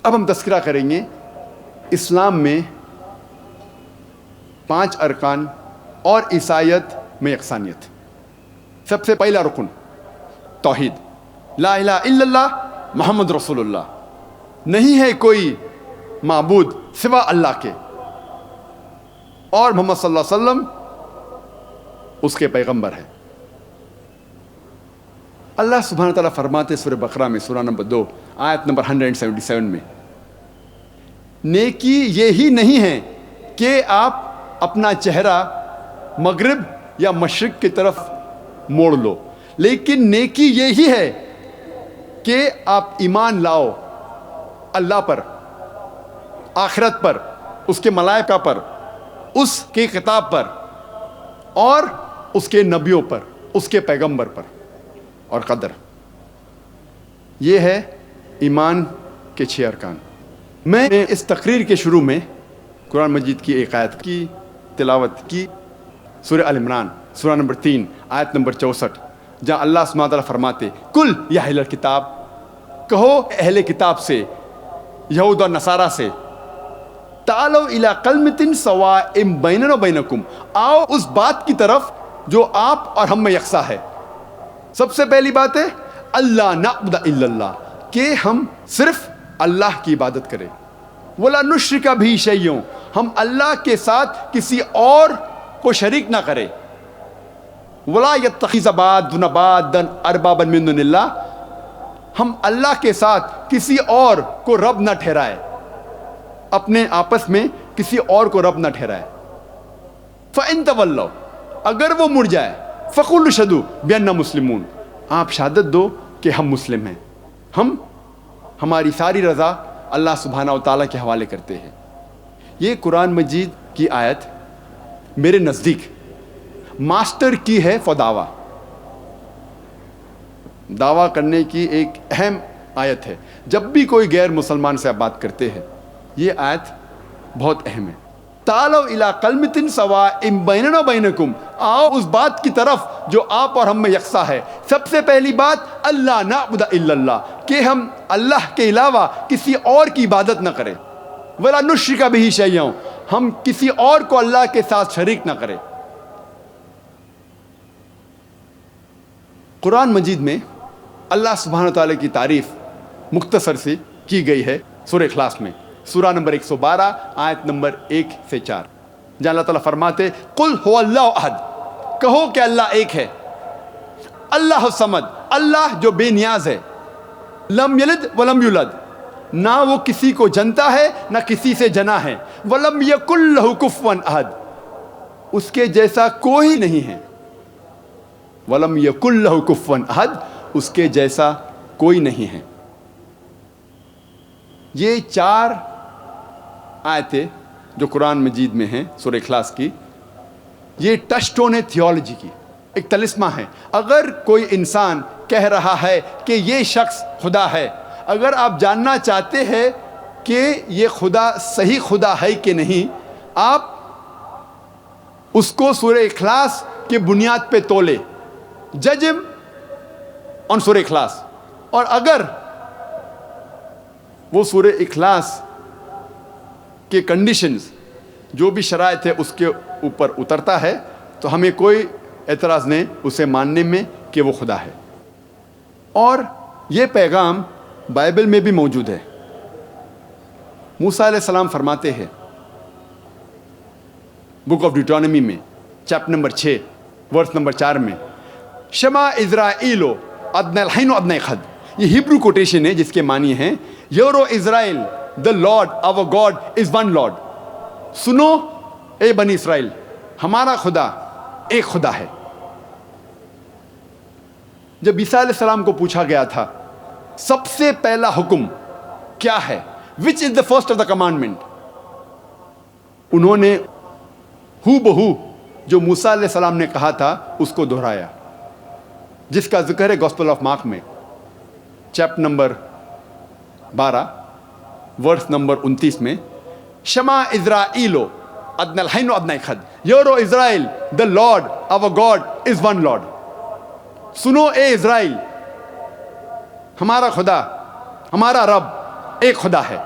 اب ہم تذکرہ کریں گے اسلام میں 5 ارکان اور عیسائیت میں یکسانیت۔ سب سے پہلا رکن توحید، لا الہ الا اللہ محمد رسول اللہ، نہیں ہے کوئی معبود سوا اللہ کے، اور محمد صلی اللہ علیہ وسلم اس کے پیغمبر ہے۔ اللہ سبحانہ تعالیٰ فرماتے سورہ بقرہ میں سورہ نمبر 2 آیت نمبر 177 میں، نیکی یہی نہیں ہے کہ آپ اپنا چہرہ مغرب یا مشرق کی طرف موڑ لو، لیکن نیکی یہی ہے کہ آپ ایمان لاؤ اللہ پر، آخرت پر، اس کے ملائکہ پر، اس کے کتاب پر، اور اس کے نبیوں پر، اس کے پیغمبر پر، اور قدر۔ یہ ہے ایمان کے 6 ارکان۔ میں نے اس تقریر کے شروع میں قرآن مجید کی ایک آیت کی تلاوت کی، سورہ آل عمران سورہ نمبر 3 آیت نمبر 64، جہاں اللہ سبحانہ تعالیٰ فرماتے، کل یا اہل الکتاب، کہو اہل کتاب سے، یہود اور نصارہ سے، تعالوا الی کلمۃ سواء بیننا و بینکم، آؤ اس بات کی طرف جو آپ اور ہم میں یکساں ہے۔ سب سے پہلی بات ہے اللہ نعبد الا اللہ، کہ ہم صرف اللہ کی عبادت کریں، ولا نشرک بہ شیئا، ہم اللہ کے ساتھ کسی اور کو شریک نہ کریں، ولا یتخذ بعضنا بعضا اربابا من دون اللہ، ہم اللہ کے ساتھ کسی اور کو رب نہ ٹھہرائے، اپنے آپس میں کسی اور کو رب نہ ٹھہرائے۔ فَإِن تَوَلَّوْا، اگر وہ مڑ جائے، فَقُولُوا اشْهَدُوا بِأَنَّا مُسْلِمُونَ، آپ شہادت دو کہ ہم مسلم ہیں، ہم ہماری ساری رضا اللہ سبحانہ و تعالیٰ کے حوالے کرتے ہیں۔ یہ قرآن مجید کی آیت میرے نزدیک ماسٹر کی ہے فور دعویٰ، دعویٰ کرنے کی ایک اہم آیت ہے۔ جب بھی کوئی غیر مسلمان سے آپ بات کرتے ہیں، یہ آیت بہت اہم ہے۔ تعالوا الی کلمۃ سواء بیننا و بینکم، آؤ اس بات کی طرف جو آپ اور ہم میں یکساں ہے۔ سب سے پہلی بات اللہ نعبد الا اللہ، کہ ہم اللہ کے علاوہ کسی اور کی عبادت نہ کریں، ولا نشرک بہ شیئا، ہم کسی اور کو اللہ کے ساتھ شریک نہ کریں۔ قرآن مجید میں اللہ سبحانہ تعالیٰ کی تعریف مختصر سی کی گئی ہے سورہ اخلاص میں، سورہ نمبر 112 آیت نمبر 1 سے 4، جہاں اللہ تعالیٰ فرماتے، قل هو اللہ احد، کہو کہ اللہ ایک ہے، اللہ الصمد، اللہ جو بے نیاز ہے، لم یلد ولم یولد، نہ وہ کسی کو جنتا ہے نہ کسی سے جنا ہے، ولم یکن لہ کفوا احد، اس کے جیسا کوئی نہیں ہے، ولم یکن لہ کفوا احد، اس کے جیسا کوئی نہیں ہے۔ یہ 4 آیتیں جو قرآن مجید میں ہیں سورہ اخلاص کی، یہ ٹچ سٹون ہے تھیولوجی کی، ایک طلسمہ ہے۔ اگر کوئی انسان کہہ رہا ہے کہ یہ شخص خدا ہے، اگر آپ جاننا چاہتے ہیں کہ یہ خدا صحیح خدا ہے کہ نہیں، آپ اس کو سورہ اخلاص کے بنیاد پہ تولے، جج ہم آن سورہ اخلاص، اور اگر وہ سورہ اخلاص کے کنڈیشنز جو بھی شرائط ہے اس کے اوپر اترتا ہے تو ہمیں کوئی اعتراض نہیں اسے ماننے میں کہ وہ خدا ہے۔ اور یہ پیغام بائبل میں بھی موجود ہے۔ موسیٰ علیہ السلام فرماتے ہیں بک آف ڈیوٹرانومی میں چیپٹر نمبر 6 ورس نمبر 4 میں، شما اسرائیل ادنی الحین و ادنی خد، یہ ہیبرو کوٹیشن ہے جس کے معنی ہیں euro Israel the Lord our God is one Lord، سنو اے بنی اسرائیل، ہمارا خدا ایک خدا ہے۔ جب عیسیٰ علیہ السلام کو پوچھا گیا تھا سب سے پہلا حکم کیا ہے، which is the first of the commandment، انہوں نے ہو بہو جو موسیٰ علیہ السلام نے کہا تھا اس کو دہرایا، جس کا ذکر ہے گوسپل آف مارک میں چیپٹر نمبر 12 ورس نمبر 29 میں، شما اسرائیلو ادنی الحین و ادنی خد، euro Israel the Lord our God is one Lord، سنو اے اسرائیل، ہمارا خدا، ہمارا رب ایک خدا ہے۔